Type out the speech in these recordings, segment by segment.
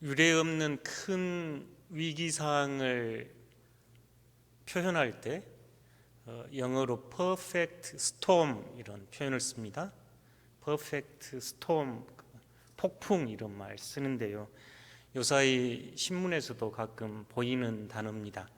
유례 없는 큰 위기 상황을 표현할 때 영어로 perfect storm 이런 표현을 씁니다. perfect storm, 폭풍 이런 말 쓰는데요. 요사이 신문에서도 가끔 보이는 단어입니다.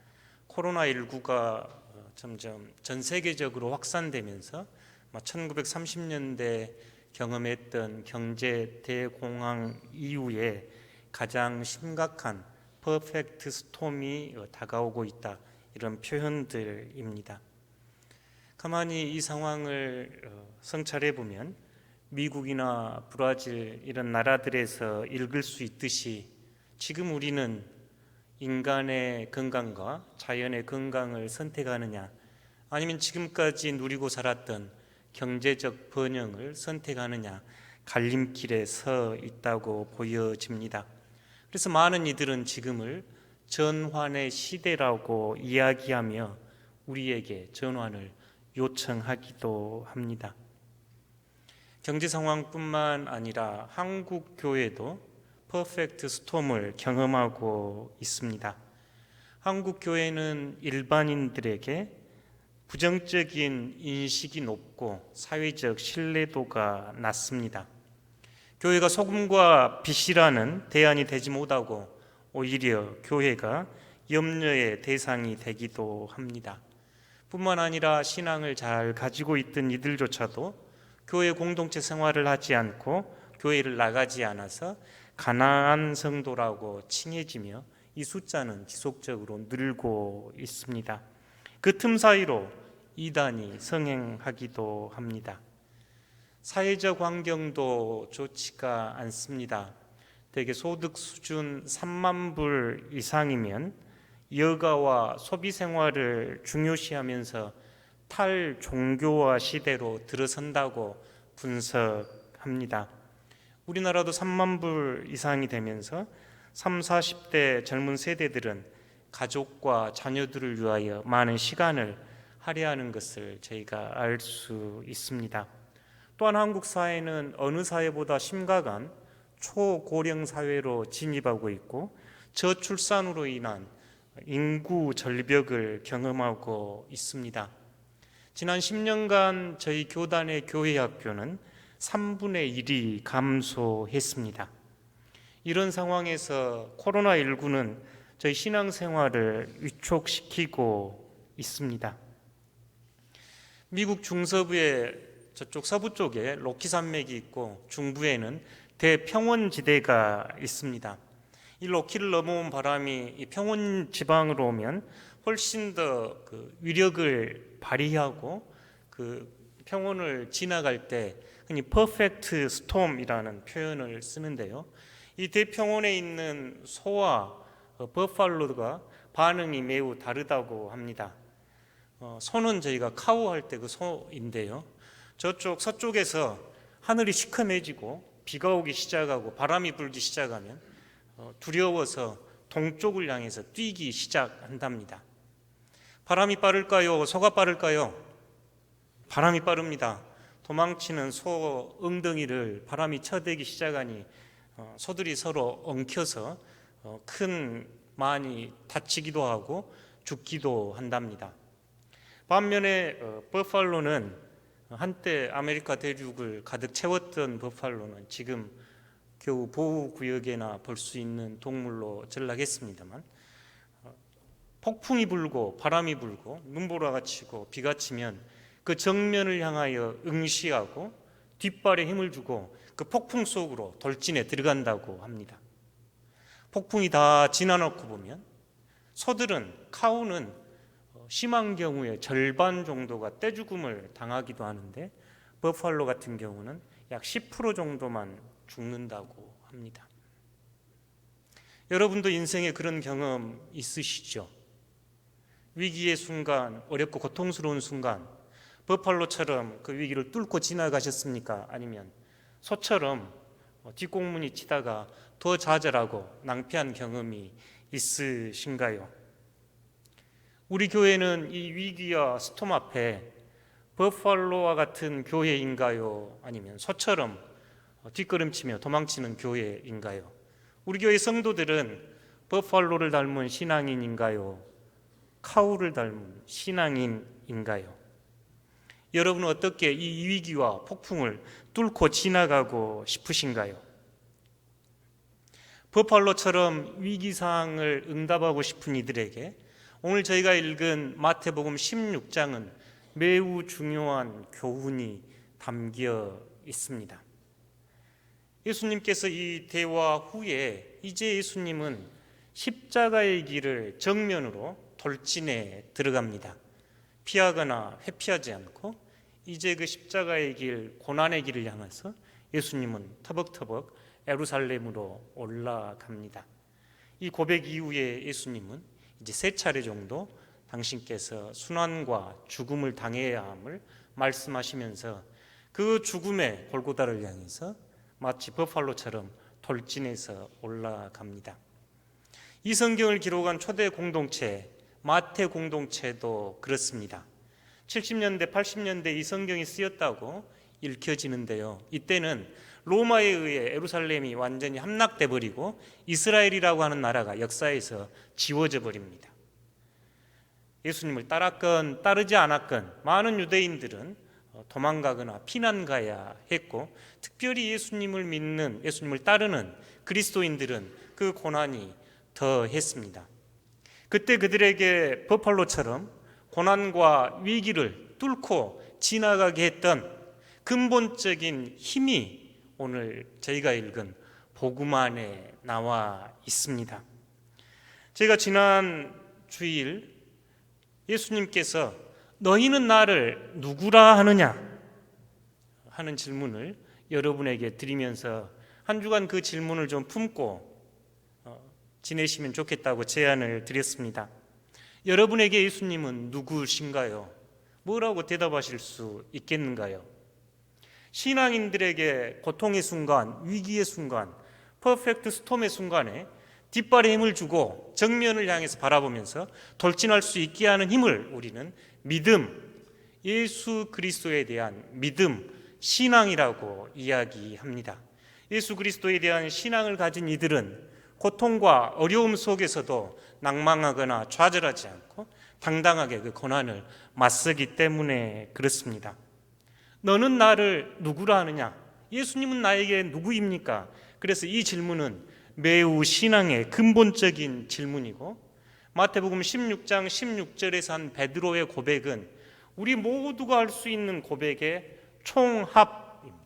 코로나19가 점점 전 세계적으로 확산되면서 1930년대 경험했던 경제 대공황 이후에 가장 심각한 퍼펙트 스톰이 다가오고 있다, 이런 표현들입니다. 가만히 이 상황을 성찰해 보면 미국이나 브라질 이런 나라들에서 읽을 수 있듯이 지금 우리는 인간의 건강과 자연의 건강을 선택하느냐, 아니면 지금까지 누리고 살았던 경제적 번영을 선택하느냐, 갈림길에 서 있다고 보여집니다. 그래서 많은 이들은 지금을 전환의 시대라고 이야기하며 우리에게 전환을 요청하기도 합니다. 경제 상황뿐만 아니라 한국 교회도 퍼펙트 스톰을 경험하고 있습니다. 한국 교회는 일반인들에게 부정적인 인식이 높고 사회적 신뢰도가 낮습니다. 교회가 소금과 빛이라는 대안이 되지 못하고 오히려 교회가 염려의 대상이 되기도 합니다. 뿐만 아니라 신앙을 잘 가지고 있던 이들조차도 교회 공동체 생활을 하지 않고 교회를 나가지 않아서 가난한 성도라고 칭해지며 이 숫자는 지속적으로 늘고 있습니다. 그 틈 사이로 이단이 성행하기도 합니다. 사회적 환경도 좋지가 않습니다. 대개 소득 수준 3만 불 이상이면 여가와 소비 생활을 중요시하면서 탈종교화 시대로 들어선다고 분석합니다. 우리나라도 3만 불 이상이 되면서 30, 40대 젊은 세대들은 가족과 자녀들을 위하여 많은 시간을 할애하는 것을 저희가 알 수 있습니다. 또한 한국 사회는 어느 사회보다 심각한 초고령 사회로 진입하고 있고 저출산으로 인한 인구 절벽을 경험하고 있습니다. 지난 10년간 저희 교단의 교회 학교는 3분의 1이 감소했습니다. 이런 상황에서 코로나19는 저희 신앙생활을 위축시키고 있습니다. 미국 중서부에 저쪽 서부 쪽에 로키 산맥이 있고 중부에는 대평원지대가 있습니다. 이 로키를 넘어온 바람이 이 평원 지방으로 오면 훨씬 더 위력을 발휘하고 그 평원을 지나갈 때 흔히 퍼펙트 스톰이라는 표현을 쓰는데요. 이 대평원에 있는 소와 버팔로가 반응이 매우 다르다고 합니다. 소는 저희가 카우할 때 그 소인데요. 저쪽 서쪽에서 하늘이 시커매지고 비가 오기 시작하고 바람이 불기 시작하면 두려워서 동쪽을 향해서 뛰기 시작한답니다. 바람이 빠를까요? 소가 빠를까요? 바람이 빠릅니다. 도망치는 소 엉덩이를 바람이 쳐대기 시작하니 소들이 서로 엉켜서 많이 다치기도 하고 죽기도 한답니다. 반면에 버팔로는 한때 아메리카 대륙을 가득 채웠던 버팔로는 지금 겨우 보호구역에나 볼 수 있는 동물로 전락했습니다만, 폭풍이 불고 바람이 불고 눈보라가 치고 비가 치면 그 정면을 향하여 응시하고 뒷발에 힘을 주고 그 폭풍 속으로 돌진해 들어간다고 합니다. 폭풍이 다 지나놓고 보면 소들은, 카우는 심한 경우에 절반 정도가 떼죽음을 당하기도 하는데 버팔로 같은 경우는 약 10% 정도만 죽는다고 합니다. 여러분도 인생에 그런 경험 있으시죠? 위기의 순간, 어렵고 고통스러운 순간 버팔로처럼 그 위기를 뚫고 지나가셨습니까? 아니면 소처럼 뒷공문이 치다가 더 좌절하고 낭패한 경험이 있으신가요? 우리 교회는 이 위기와 스톰 앞에 버팔로와 같은 교회인가요? 아니면 소처럼 뒷걸음치며 도망치는 교회인가요? 우리 교회 성도들은 버팔로를 닮은 신앙인인가요? 카우를 닮은 신앙인인가요? 여러분은 어떻게 이 위기와 폭풍을 뚫고 지나가고 싶으신가요? 버팔로처럼 위기상황을 응답하고 싶은 이들에게 오늘 저희가 읽은 마태복음 16장은 매우 중요한 교훈이 담겨 있습니다. 예수님께서 이 대화 후에 이제 예수님은 십자가의 길을 정면으로 돌진해 들어갑니다. 피하거나 회피하지 않고 이제 그 십자가의 길, 고난의 길을 향해서 예수님은 터벅터벅 예루살렘으로 올라갑니다. 이 고백 이후에 예수님은 이제 3차례 정도 당신께서 순환과 죽음을 당해야 함을 말씀하시면서 그 죽음의 골고다를 향해서 마치 버팔로처럼 돌진해서 올라갑니다. 이 성경을 기록한 초대 공동체 마태 공동체도 그렇습니다. 70년대, 80년대 이 성경이 쓰였다고 읽혀지는데요. 이때는 로마에 의해 예루살렘이 완전히 함락돼 버리고 이스라엘이라고 하는 나라가 역사에서 지워져 버립니다. 예수님을 따랐건 따르지 않았건 많은 유대인들은 도망가거나 피난 가야 했고, 특별히 예수님을 믿는, 예수님을 따르는 그리스도인들은 그 고난이 더했습니다. 그때 그들에게 버팔로처럼 고난과 위기를 뚫고 지나가게 했던 근본적인 힘이 오늘 저희가 읽은 복음 안에 나와 있습니다. 제가 지난 주일 예수님께서 너희는 나를 누구라 하느냐 하는 질문을 여러분에게 드리면서 한 주간 그 질문을 좀 품고 지내시면 좋겠다고 제안을 드렸습니다. 여러분에게 예수님은 누구신가요? 뭐라고 대답하실 수 있겠는가요? 신앙인들에게 고통의 순간, 위기의 순간, 퍼펙트 스톰의 순간에 뒷발에 힘을 주고 정면을 향해서 바라보면서 돌진할 수 있게 하는 힘을 우리는 믿음, 예수 그리스도에 대한 믿음, 신앙이라고 이야기합니다. 예수 그리스도에 대한 신앙을 가진 이들은 고통과 어려움 속에서도 낭망하거나 좌절하지 않고 당당하게 그 고난을 맞서기 때문에 그렇습니다. 너는 나를 누구라 하느냐? 예수님은 나에게 누구입니까? 그래서 이 질문은 매우 신앙의 근본적인 질문이고, 마태복음 16장 16절에서 한 베드로의 고백은 우리 모두가 할 수 있는 고백의 총합입니다.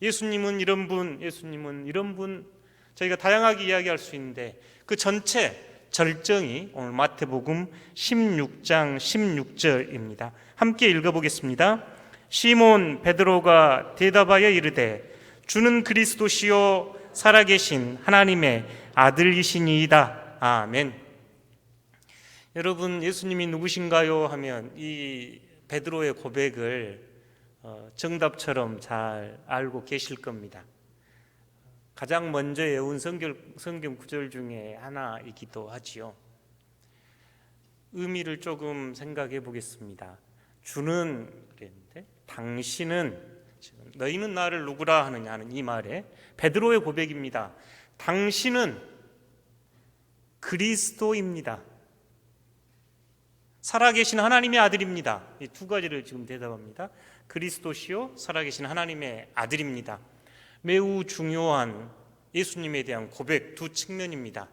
예수님은 이런 분, 예수님은 이런 분, 저희가 다양하게 이야기할 수 있는데 그 전체 절정이 오늘 마태복음 16장 16절입니다. 함께 읽어보겠습니다. 시몬 베드로가 대답하여 이르되 주는 그리스도시요 살아계신 하나님의 아들이시니이다. 아멘. 여러분, 예수님이 누구신가요? 하면 이 베드로의 고백을 정답처럼 잘 알고 계실 겁니다. 가장 먼저 외운 성경 구절 중에 하나이기도 하지요. 의미를 조금 생각해 보겠습니다. 주는 그랬는데 당신은, 너희는 나를 누구라 하느냐 하는 이 말에 베드로의 고백입니다. 당신은 그리스도입니다. 살아계신 하나님의 아들입니다. 이 두 가지를 지금 대답합니다. 그리스도시요 살아계신 하나님의 아들입니다. 매우 중요한 예수님에 대한 고백 두 측면입니다.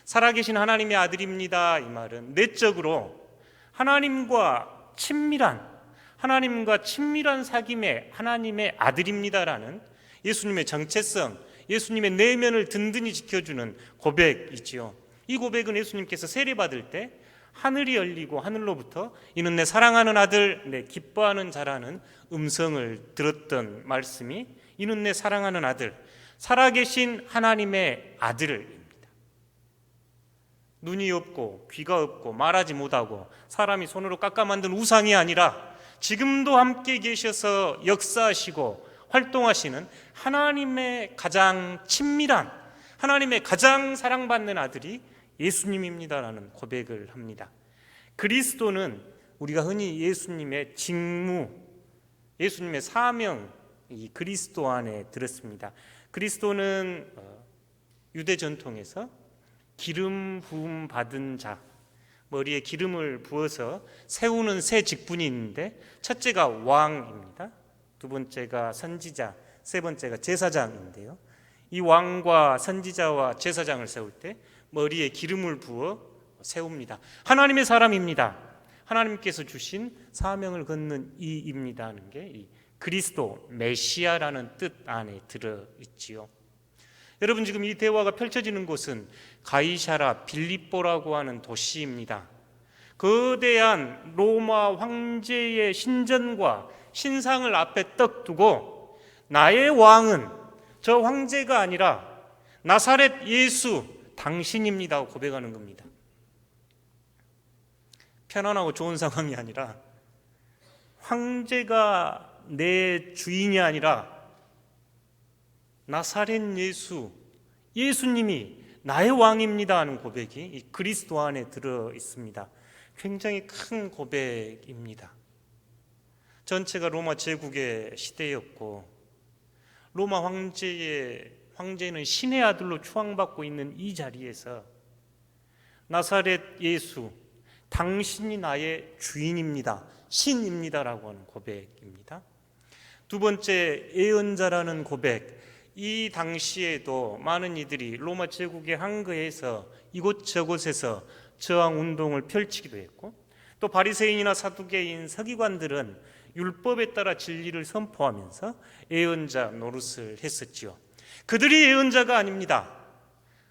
살아계신 하나님의 아들입니다. 이 말은 내적으로 하나님과 친밀한 사귐의 하나님의 아들입니다라는 예수님의 정체성, 예수님의 내면을 든든히 지켜주는 고백이지요. 이 고백은 예수님께서 세례받을 때 하늘이 열리고 하늘로부터 이는 내 사랑하는 아들, 내 기뻐하는 자라는 음성을 들었던 말씀이 이는 내 사랑하는 아들, 살아계신 하나님의 아들입니다. 눈이 없고 귀가 없고 말하지 못하고 사람이 손으로 깎아 만든 우상이 아니라 지금도 함께 계셔서 역사하시고 활동하시는 하나님의 가장 친밀한, 하나님의 가장 사랑받는 아들이 예수님입니다라는 고백을 합니다. 그리스도는 우리가 흔히 예수님의 직무, 예수님의 사명, 이 그리스도 안에 들었습니다. 그리스도는 유대 전통에서 기름 부음 받은 자, 머리에 기름을 부어서 세우는 세 직분이 있는데, 첫째가 왕입니다. 두 번째가 선지자, 세 번째가 제사장인데요. 이 왕과 선지자와 제사장을 세울 때 머리에 기름을 부어 세웁니다. 하나님의 사람입니다. 하나님께서 주신 사명을 걷는 이입니다 하는 게 이 그리스도 메시아라는 뜻 안에 들어있지요. 여러분, 지금 이 대화가 펼쳐지는 곳은 가이사라 빌립보라고 하는 도시입니다. 거대한 로마 황제의 신전과 신상을 앞에 떡 두고 나의 왕은 저 황제가 아니라 나사렛 예수 당신입니다 하고 고백하는 겁니다. 편안하고 좋은 상황이 아니라 황제가 내 주인이 아니라 나사렛 예수, 예수님이 나의 왕입니다 하는 고백이 이 그리스도 안에 들어 있습니다. 굉장히 큰 고백입니다. 전체가 로마 제국의 시대였고, 로마 황제는 신의 아들로 추앙받고 있는 이 자리에서 나사렛 예수, 당신이 나의 주인입니다, 신입니다라고 하는 고백입니다. 두 번째, 예언자라는 고백. 이 당시에도 많은 이들이 로마 제국의 한거에서 이곳저곳에서 저항 운동을 펼치기도 했고, 또 바리새인이나 사두개인 서기관들은 율법에 따라 진리를 선포하면서 예언자 노릇을 했었지요. 그들이 예언자가 아닙니다.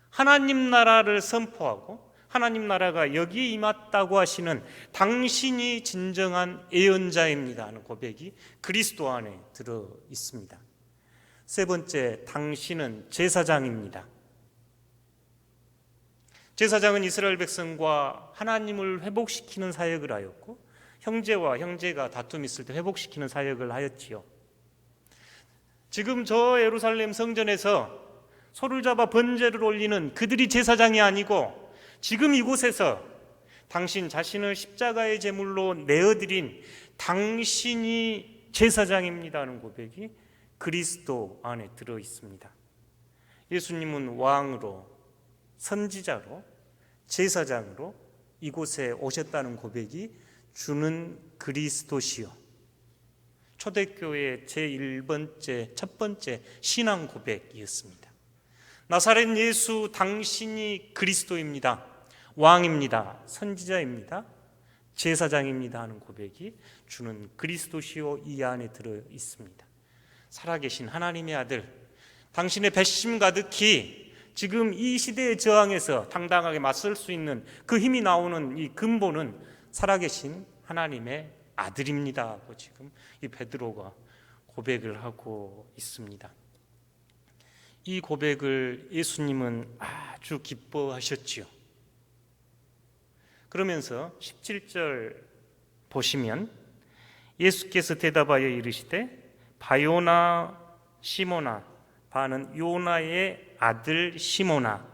하나님 나라를 선포하고 하나님 나라가 여기에 임했다고 하시는 당신이 진정한 예언자입니다 하는 고백이 그리스도 안에 들어 있습니다. 세 번째, 당신은 제사장입니다. 제사장은 이스라엘 백성과 하나님을 회복시키는 사역을 하였고, 형제와 형제가 다툼이 있을 때 회복시키는 사역을 하였지요. 지금 저 예루살렘 성전에서 소를 잡아 번제를 올리는 그들이 제사장이 아니고, 지금 이곳에서 당신 자신을 십자가의 제물로 내어드린 당신이 제사장입니다 하는 고백이 그리스도 안에 들어 있습니다. 예수님은 왕으로, 선지자로, 제사장으로 이곳에 오셨다는 고백이 주는 그리스도시요, 초대교회의 제1번째, 첫 번째 신앙 고백이었습니다. 나사렛 예수 당신이 그리스도입니다, 왕입니다, 선지자입니다, 제사장입니다 하는 고백이 주는 그리스도시요 이 안에 들어 있습니다. 살아계신 하나님의 아들, 당신의 배심 가득히 지금 이 시대의 저항에서 당당하게 맞설 수 있는 그 힘이 나오는 이 근본은 살아계신 하나님의 아들입니다 하고 지금 이 베드로가 고백을 하고 있습니다. 이 고백을 예수님은 아주 기뻐하셨지요. 그러면서 17절 보시면 예수께서 대답하여 이르시되 바요나 시모나, 바는 요나의 아들 시모나,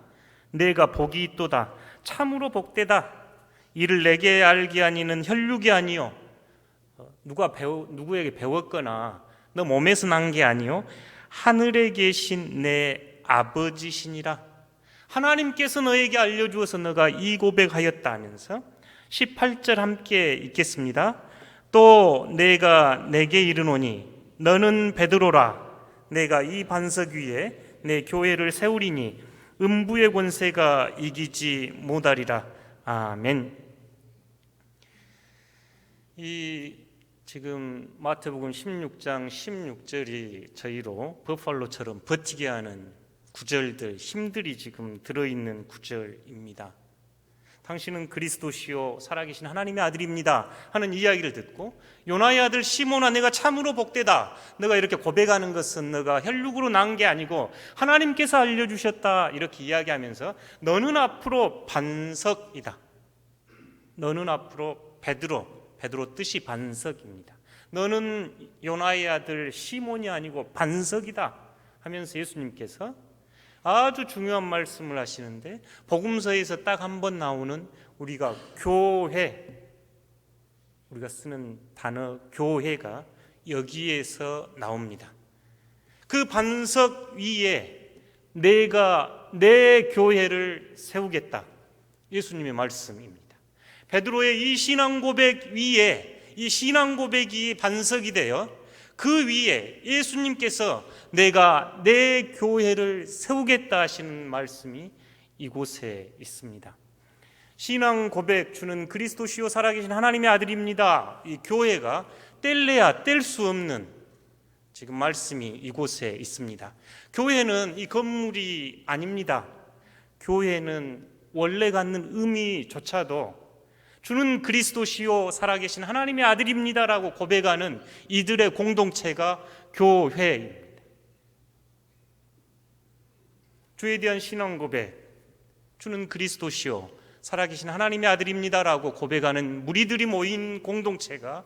내가 복이 있도다. 참으로 복되다. 이를 내게 알게 하니는 혈육이 아니요, 누구에게 배웠거나 너 몸에서 난 게 아니요, 하늘에 계신 내 아버지시니라. 하나님께서 너에게 알려주어서 너가 이 고백하였다 하면서 18절 함께 읽겠습니다. 또 내가 내게 이르노니 너는 베드로라. 내가 이 반석 위에 내 교회를 세우리니 음부의 권세가 이기지 못하리라. 아멘. 이 지금 마태복음 16장 16절이 저희로 버팔로처럼 버티게 하는 구절들, 힘들이 지금 들어있는 구절입니다. 당신은 그리스도시요 살아계신 하나님의 아들입니다 하는 이야기를 듣고, 요나의 아들 시몬아, 내가 참으로 복되다. 너가 이렇게 고백하는 것은 너가 혈육으로 난 게 아니고 하나님께서 알려주셨다 이렇게 이야기하면서 너는 앞으로 반석이다. 너는 앞으로 베드로 뜻이 반석입니다. 너는 요나의 아들 시몬이 아니고 반석이다 하면서 예수님께서 아주 중요한 말씀을 하시는데, 복음서에서 딱 한 번 나오는 우리가 쓰는 단어 교회가 여기에서 나옵니다. 그 반석 위에 내가 내 교회를 세우겠다. 예수님의 말씀입니다. 베드로의 이 신앙 고백 위에, 이 신앙 고백이 반석이 되어 그 위에 예수님께서 내가 내 교회를 세우겠다 하시는 말씀이 이곳에 있습니다. 신앙 고백, 주는 그리스도시요 살아계신 하나님의 아들입니다. 이 교회가 뗄래야 뗄 수 없는 지금 말씀이 이곳에 있습니다. 교회는 이 건물이 아닙니다. 교회는 원래 갖는 의미조차도 주는 그리스도시요 살아계신 하나님의 아들입니다라고 고백하는 이들의 공동체가 교회입니다. 주에 대한 신앙 고백, 주는 그리스도시요 살아계신 하나님의 아들입니다라고 고백하는 무리들이 모인 공동체가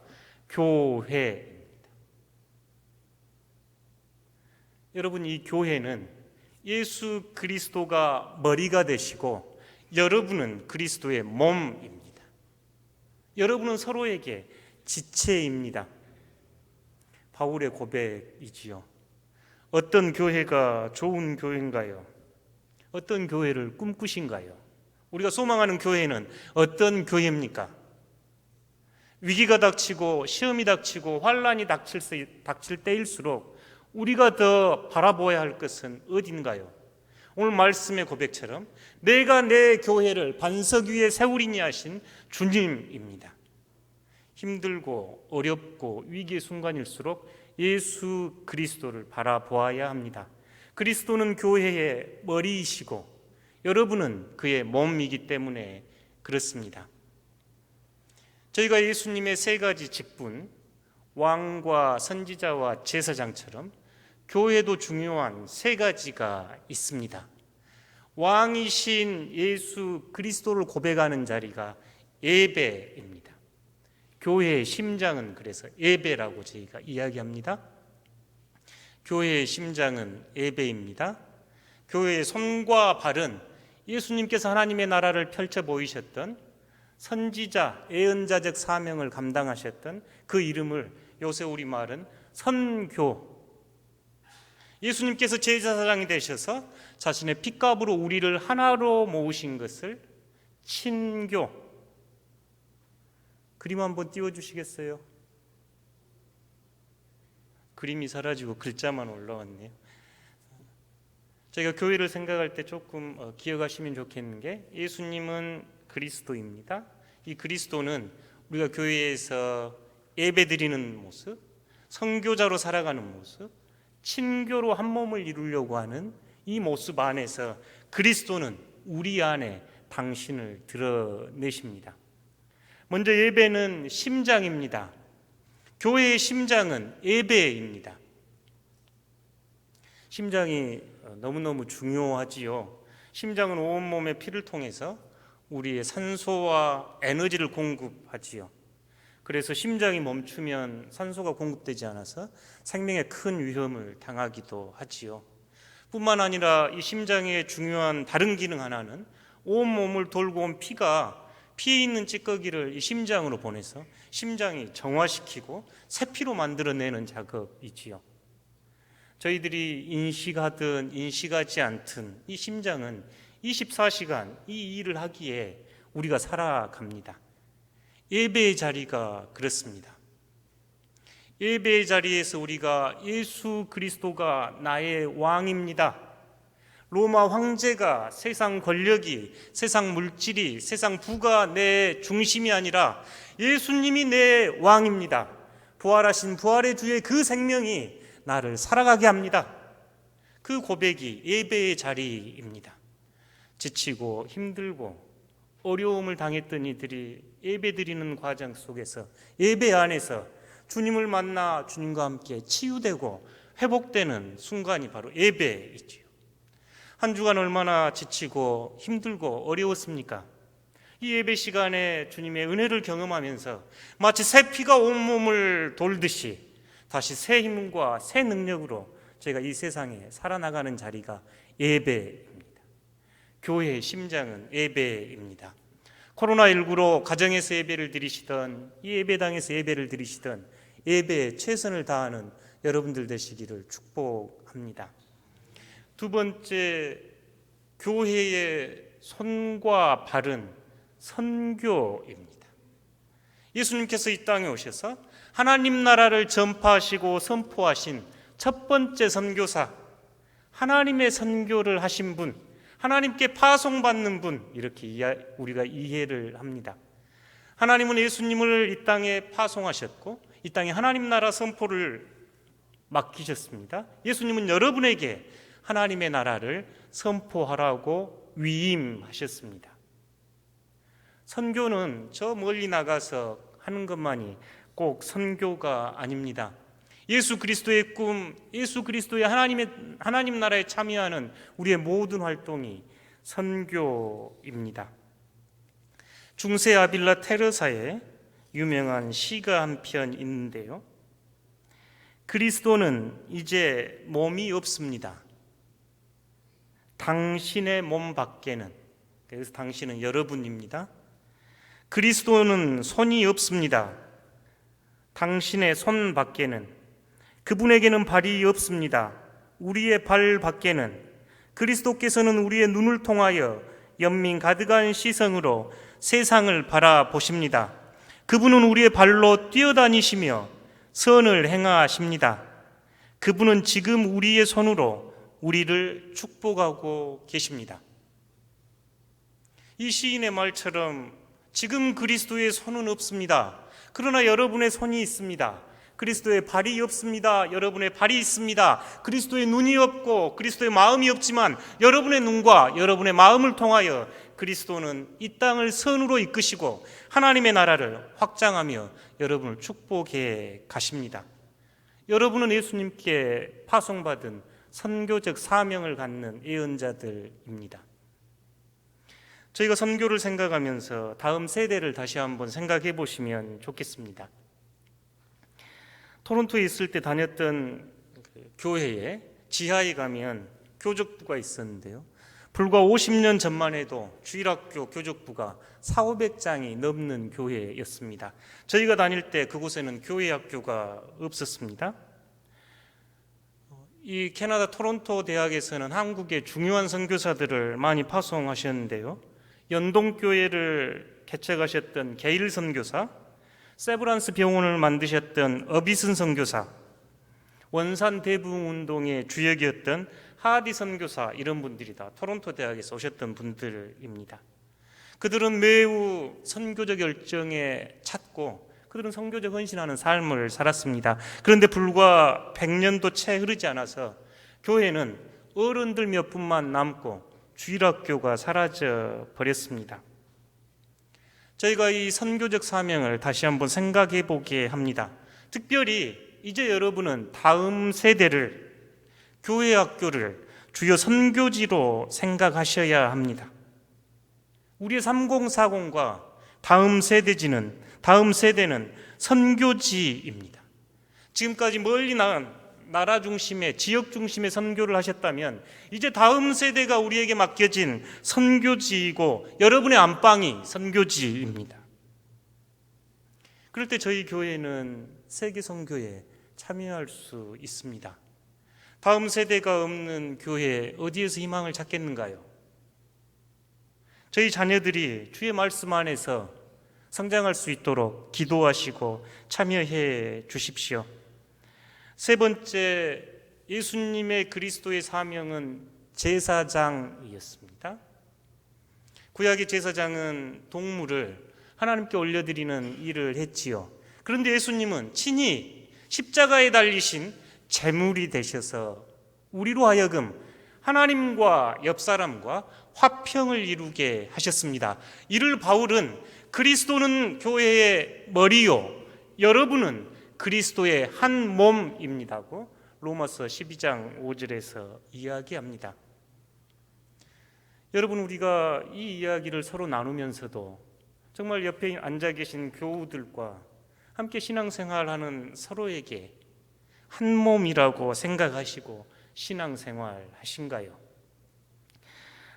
교회입니다. 여러분, 이 교회는 예수 그리스도가 머리가 되시고 여러분은 그리스도의 몸입니다. 여러분은 서로에게 지체입니다. 바울의 고백이지요. 어떤 교회가 좋은 교회인가요? 어떤 교회를 꿈꾸신가요? 우리가 소망하는 교회는 어떤 교회입니까? 위기가 닥치고 시험이 닥치고 환란이 닥칠 때일수록 우리가 더 바라보아야 할 것은 어딘가요? 오늘 말씀의 고백처럼 내가 내 교회를 반석 위에 세우리니 하신 주님입니다. 힘들고 어렵고 위기의 순간일수록 예수 그리스도를 바라보아야 합니다. 그리스도는 교회의 머리이시고 여러분은 그의 몸이기 때문에 그렇습니다. 저희가 예수님의 세 가지 직분, 왕과 선지자와 제사장처럼 교회도 중요한 세 가지가 있습니다. 왕이신 예수 그리스도를 고백하는 자리가 예배입니다. 교회의 심장은 그래서 예배라고 저희가 이야기합니다. 교회의 심장은 예배입니다. 교회의 손과 발은 예수님께서 하나님의 나라를 펼쳐 보이셨던 선지자, 예언자적 사명을 감당하셨던 그 이름을 요새 우리말은 선교, 예수님께서 제사장이 되셔서 자신의 핏값으로 우리를 하나로 모으신 것을 친교. 그림 한번 띄워주시겠어요? 그림이 사라지고 글자만 올라왔네요. 저희가 교회를 생각할 때 조금 기억하시면 좋겠는 게 예수님은 그리스도입니다. 이 그리스도는 우리가 교회에서 예배드리는 모습, 선교자로 살아가는 모습, 친교로 한 몸을 이루려고 하는 이 모습 안에서 그리스도는 우리 안에 당신을 드러내십니다. 먼저 예배는 심장입니다. 교회의 심장은 예배입니다. 심장이 너무너무 중요하지요. 심장은 온몸의 피를 통해서 우리의 산소와 에너지를 공급하지요. 그래서 심장이 멈추면 산소가 공급되지 않아서 생명에 큰 위험을 당하기도 하지요. 뿐만 아니라 이 심장의 중요한 다른 기능 하나는 온몸을 돌고 온 피가 피에 있는 찌꺼기를 이 심장으로 보내서 심장이 정화시키고 새 피로 만들어내는 작업이지요. 저희들이 인식하든 인식하지 않든 이 심장은 24시간 이 일을 하기에 우리가 살아갑니다. 예배의 자리가 그렇습니다. 예배의 자리에서 우리가 예수 그리스도가 나의 왕입니다. 로마 황제가 세상 권력이, 세상 물질이, 세상 부가 내 중심이 아니라 예수님이 내 왕입니다. 부활하신 부활의 주의 그 생명이 나를 살아가게 합니다. 그 고백이 예배의 자리입니다. 지치고 힘들고 어려움을 당했던 이들이 예배드리는 과정 속에서 예배 안에서 주님을 만나 주님과 함께 치유되고 회복되는 순간이 바로 예배이지요. 한 주간 얼마나 지치고 힘들고 어려웠습니까? 이 예배 시간에 주님의 은혜를 경험하면서 마치 새 피가 온몸을 돌듯이 다시 새 힘과 새 능력으로 저희가 이 세상에 살아나가는 자리가 예배입니다. 교회의 심장은 예배입니다. 코로나19로 가정에서 예배를 드리시던 이 예배당에서 예배를 드리시던 예배에 최선을 다하는 여러분들 되시기를 축복합니다. 두 번째 교회의 손과 발은 선교입니다. 예수님께서 이 땅에 오셔서 하나님 나라를 전파하시고 선포하신 첫 번째 선교사, 하나님의 선교를 하신 분, 하나님께 파송받는 분, 이렇게 우리가 이해를 합니다. 하나님은 예수님을 이 땅에 파송하셨고 이 땅에 하나님 나라 선포를 맡기셨습니다. 예수님은 여러분에게 하나님의 나라를 선포하라고 위임하셨습니다. 선교는 저 멀리 나가서 하는 것만이 꼭 선교가 아닙니다. 예수 그리스도의 꿈, 예수 그리스도의 하나님 나라에 참여하는 우리의 모든 활동이 선교입니다. 중세 아빌라 테레사의 유명한 시가 한 편 있는데요. 그리스도는 이제 몸이 없습니다. 당신의 몸 밖에는, 그래서 당신은 여러분입니다. 그리스도는 손이 없습니다. 당신의 손 밖에는, 그분에게는 발이 없습니다. 우리의 발 밖에는, 그리스도께서는 우리의 눈을 통하여 연민 가득한 시선으로 세상을 바라보십니다. 그분은 우리의 발로 뛰어다니시며 선을 행하십니다. 그분은 지금 우리의 손으로 우리를 축복하고 계십니다. 이 시인의 말처럼 지금 그리스도의 손은 없습니다. 그러나 여러분의 손이 있습니다. 그리스도의 발이 없습니다. 여러분의 발이 있습니다. 그리스도의 눈이 없고 그리스도의 마음이 없지만 여러분의 눈과 여러분의 마음을 통하여 그리스도는 이 땅을 선으로 이끄시고 하나님의 나라를 확장하며 여러분을 축복해 가십니다. 여러분은 예수님께 파송받은 선교적 사명을 갖는 예언자들입니다. 저희가 선교를 생각하면서 다음 세대를 다시 한번 생각해 보시면 좋겠습니다. 토론토에 있을 때 다녔던 교회에 지하에 가면 교적부가 있었는데요. 불과 50년 전만 해도 주일학교 교적부가 400~500장이 넘는 교회였습니다. 저희가 다닐 때 그곳에는 교회 학교가 없었습니다. 이 캐나다 토론토 대학에서는 한국의 중요한 선교사들을 많이 파송하셨는데요. 연동교회를 개척하셨던 게일 선교사, 세브란스 병원을 만드셨던 어비슨 선교사, 원산 대부흥운동의 주역이었던 하디 선교사, 이런 분들이 다 토론토 대학에서 오셨던 분들입니다. 그들은 매우 선교적 열정에 찼고 그들은 선교적 헌신하는 삶을 살았습니다. 그런데 불과 100년도 채 흐르지 않아서 교회는 어른들 몇 분만 남고 주일학교가 사라져 버렸습니다. 저희가 이 선교적 사명을 다시 한번 생각해 보게 합니다. 특별히 이제 여러분은 다음 세대를, 교회 학교를 주요 선교지로 생각하셔야 합니다. 우리의 3040과 다음 세대는 선교지입니다. 지금까지 멀리 나라 중심의, 지역 중심의 선교를 하셨다면 이제 다음 세대가 우리에게 맡겨진 선교지이고 여러분의 안방이 선교지입니다. 그럴 때 저희 교회는 세계 선교에 참여할 수 있습니다. 다음 세대가 없는 교회에 어디에서 희망을 찾겠는가요? 저희 자녀들이 주의 말씀 안에서 성장할 수 있도록 기도하시고 참여해 주십시오. 세 번째, 예수님의 그리스도의 사명은 제사장이었습니다. 구약의 제사장은 동물을 하나님께 올려드리는 일을 했지요. 그런데 예수님은 친히 십자가에 달리신 제물이 되셔서 우리로 하여금 하나님과 옆사람과 화평을 이루게 하셨습니다. 이를 바울은 그리스도는 교회의 머리요, 여러분은 그리스도의 한 몸입니다고 로마서 12장 5절에서 이야기합니다. 여러분, 우리가 이 이야기를 서로 나누면서도 정말 옆에 앉아 계신 교우들과 함께 신앙생활하는 서로에게 한 몸이라고 생각하시고 신앙생활 하신가요?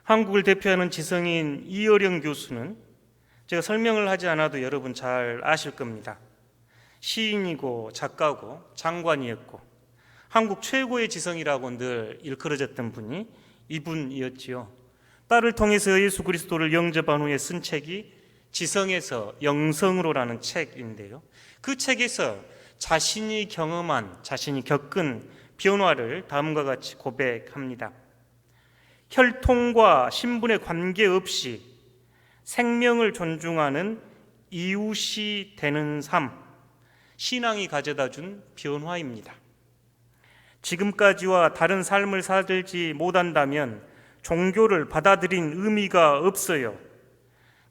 한국을 대표하는 지성인 이어령 교수는 제가 설명을 하지 않아도 여러분 잘 아실 겁니다. 시인이고 작가고 장관이었고 한국 최고의 지성이라고 늘 일컬어졌던 분이 이분이었지요. 딸을 통해서 예수 그리스도를 영접한 후에 쓴 책이 지성에서 영성으로라는 책인데요. 그 책에서 자신이 경험한, 자신이 겪은 변화를 다음과 같이 고백합니다. 혈통과 신분에 관계없이 생명을 존중하는 이웃이 되는 삶, 신앙이 가져다 준 변화입니다. 지금까지와 다른 삶을 살지 못한다면 종교를 받아들인 의미가 없어요.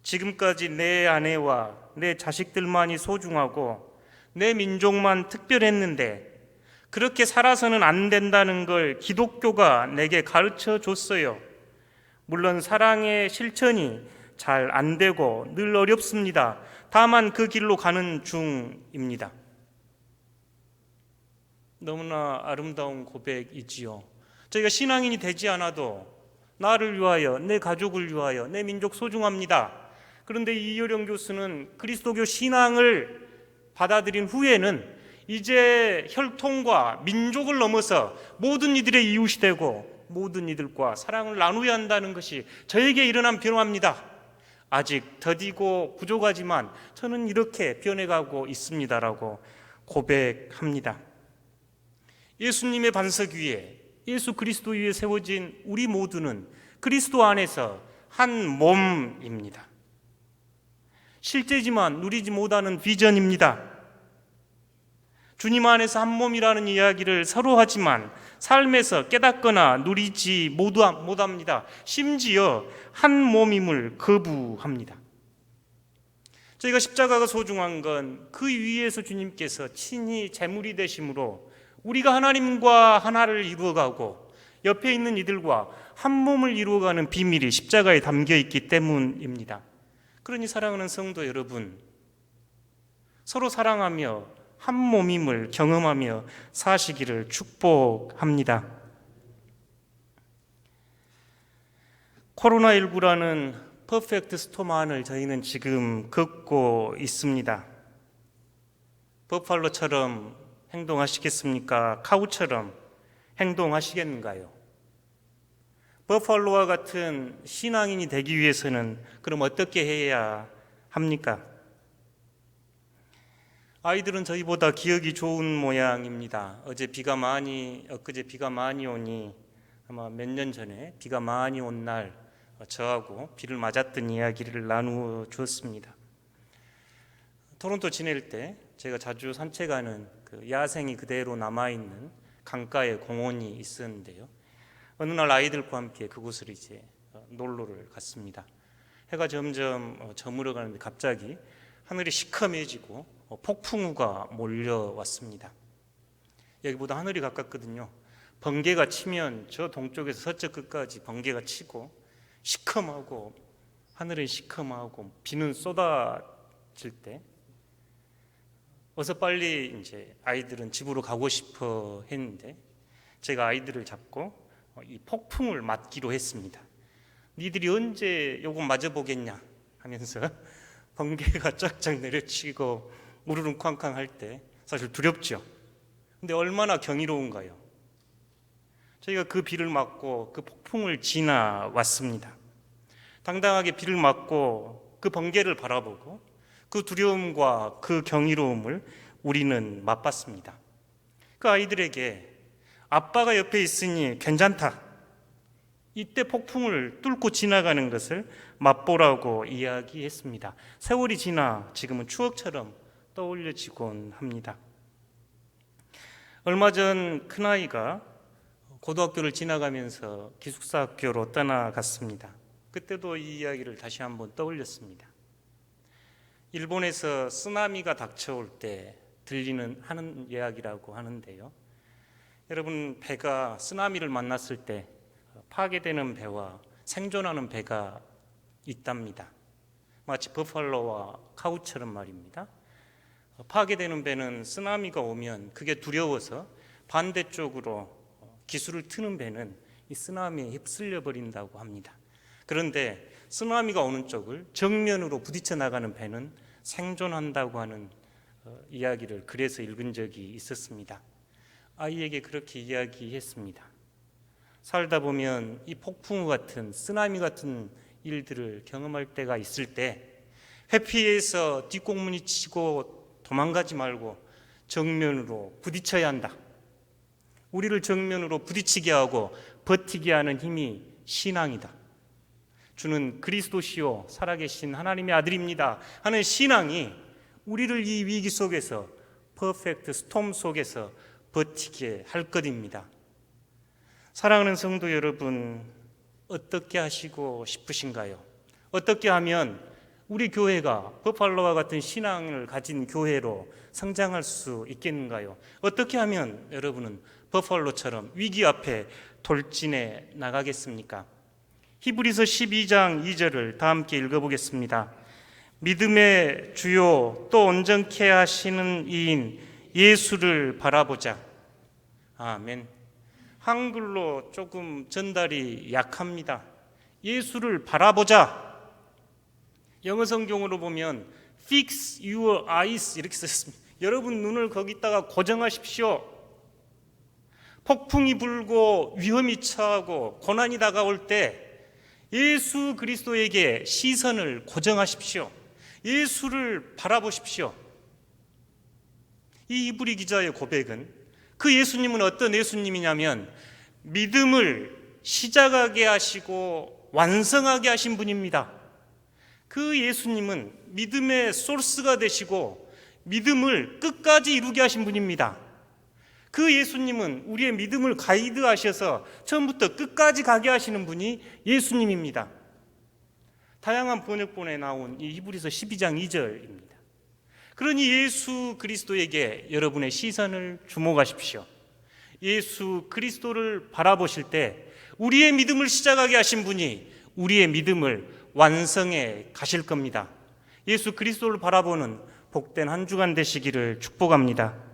지금까지 내 아내와 내 자식들만이 소중하고 내 민족만 특별했는데 그렇게 살아서는 안 된다는 걸 기독교가 내게 가르쳐 줬어요. 물론 사랑의 실천이 잘 안 되고 늘 어렵습니다. 다만 그 길로 가는 중입니다. 너무나 아름다운 고백이지요. 저희가 신앙인이 되지 않아도 나를 위하여, 내 가족을 위하여, 내 민족 소중합니다. 그런데 이효령 교수는 그리스도교 신앙을 받아들인 후에는 이제 혈통과 민족을 넘어서 모든 이들의 이웃이 되고 모든 이들과 사랑을 나누어야 한다는 것이 저에게 일어난 변화입니다. 아직 더디고 부족하지만 저는 이렇게 변해가고 있습니다라고 고백합니다. 예수님의 반석 위에, 예수 그리스도 위에 세워진 우리 모두는 그리스도 안에서 한 몸입니다. 실제지만 누리지 못하는 비전입니다. 주님 안에서 한 몸이라는 이야기를 서로 하지만 삶에서 깨닫거나 누리지 못합니다. 심지어 한 몸임을 거부합니다. 저희가 십자가가 소중한 건 그 위에서 주님께서 친히 제물이 되심으로 우리가 하나님과 하나를 이루어가고 옆에 있는 이들과 한 몸을 이루어가는 비밀이 십자가에 담겨 있기 때문입니다. 그러니 사랑하는 성도 여러분, 서로 사랑하며 한 몸임을 경험하며 사시기를 축복합니다. 코로나19라는 퍼펙트 스토마를 저희는 지금 겪고 있습니다. 버팔로처럼 행동하시겠습니까? 카우처럼 행동하시겠는가요? 버팔로와 같은 신앙인이 되기 위해서는 그럼 어떻게 해야 합니까? 아이들은 저희보다 기억이 좋은 모양입니다. 엊그제 비가 많이 오니 아마 몇 년 전에 비가 많이 온 날 저하고 비를 맞았던 이야기를 나누어 주었습니다. 토론토 지낼 때 제가 자주 산책하는 그 야생이 그대로 남아있는 강가에 공원이 있었는데요. 어느 날 아이들과 함께 그곳을 이제 놀러를 갔습니다. 해가 점점 저물어 가는데 갑자기 하늘이 시커매지고 폭풍우가 몰려왔습니다. 여기보다 하늘이 가깝거든요. 번개가 치면 저 동쪽에서 서쪽 끝까지 번개가 치고 시커하고 하늘은 시커하고 비는 쏟아질 때 어서 빨리 이제 아이들은 집으로 가고 싶어 했는데 제가 아이들을 잡고 이 폭풍을 맞기로 했습니다. 니들이 언제 요거 맞아보겠냐 하면서 번개가 쫙쫙 내려치고 우르릉 쾅쾅 할 때 사실 두렵죠. 근데 얼마나 경이로운가요? 저희가 그 비를 맞고 그 폭풍을 지나왔습니다. 당당하게 비를 맞고 그 번개를 바라보고 그 두려움과 그 경이로움을 우리는 맛봤습니다. 그 아이들에게 아빠가 옆에 있으니 괜찮다. 이때 폭풍을 뚫고 지나가는 것을 맛보라고 이야기했습니다. 세월이 지나 지금은 추억처럼 떠올려지곤 합니다. 얼마 전 큰아이가 고등학교를 지나가면서 기숙사 학교로 떠나갔습니다. 그때도 이 이야기를 다시 한번 떠올렸습니다. 일본에서 쓰나미가 닥쳐올 때 하는 이야기라고 하는데요. 여러분, 배가 쓰나미를 만났을 때 파괴되는 배와 생존하는 배가 있답니다. 마치 버팔로와 카우처럼 말입니다. 파괴되는 배는 쓰나미가 오면 그게 두려워서 반대쪽으로 기술을 트는 배는 이 쓰나미에 휩쓸려 버린다고 합니다. 그런데 쓰나미가 오는 쪽을 정면으로 부딪혀 나가는 배는 생존한다고 하는 이야기를 글에서 읽은 적이 있었습니다. 아이에게 그렇게 이야기했습니다. 살다 보면 이 폭풍우 같은 쓰나미 같은 일들을 경험할 때가 있을 때 회피해서 뒷공문이 치고 도망가지 말고 정면으로 부딪혀야 한다. 우리를 정면으로 부딪히게 하고 버티게 하는 힘이 신앙이다. 주는 그리스도시요 살아계신 하나님의 아들입니다 하는 신앙이 우리를 이 위기 속에서 퍼펙트 스톰 속에서 버티게 할 것입니다. 사랑하는 성도 여러분, 어떻게 하시고 싶으신가요? 어떻게 하면 우리 교회가 버팔로와 같은 신앙을 가진 교회로 성장할 수 있겠는가요? 어떻게 하면 여러분은 버팔로처럼 위기 앞에 돌진해 나가겠습니까? 히브리서 12장 2절을 다 함께 읽어보겠습니다. 믿음의 주요 또 온전케 하시는 이인 예수를 바라보자. 아멘. 한글로 조금 전달이 약합니다. 예수를 바라보자. 영어 성경으로 보면 Fix your eyes 이렇게 썼습니다. 여러분 눈을 거기다가 고정하십시오. 폭풍이 불고 위험이 처하고 고난이 다가올 때 예수 그리스도에게 시선을 고정하십시오. 예수를 바라보십시오. 이 히브리 기자의 고백은 그 예수님은 어떤 예수님이냐면 믿음을 시작하게 하시고 완성하게 하신 분입니다. 그 예수님은 믿음의 소스가 되시고 믿음을 끝까지 이루게 하신 분입니다. 그 예수님은 우리의 믿음을 가이드하셔서 처음부터 끝까지 가게 하시는 분이 예수님입니다. 다양한 번역본에 나온 이 히브리서 12장 2절입니다. 그러니 예수 그리스도에게 여러분의 시선을 주목하십시오. 예수 그리스도를 바라보실 때 우리의 믿음을 시작하게 하신 분이 우리의 믿음을 완성해 가실 겁니다. 예수 그리스도를 바라보는 복된 한 주간 되시기를 축복합니다.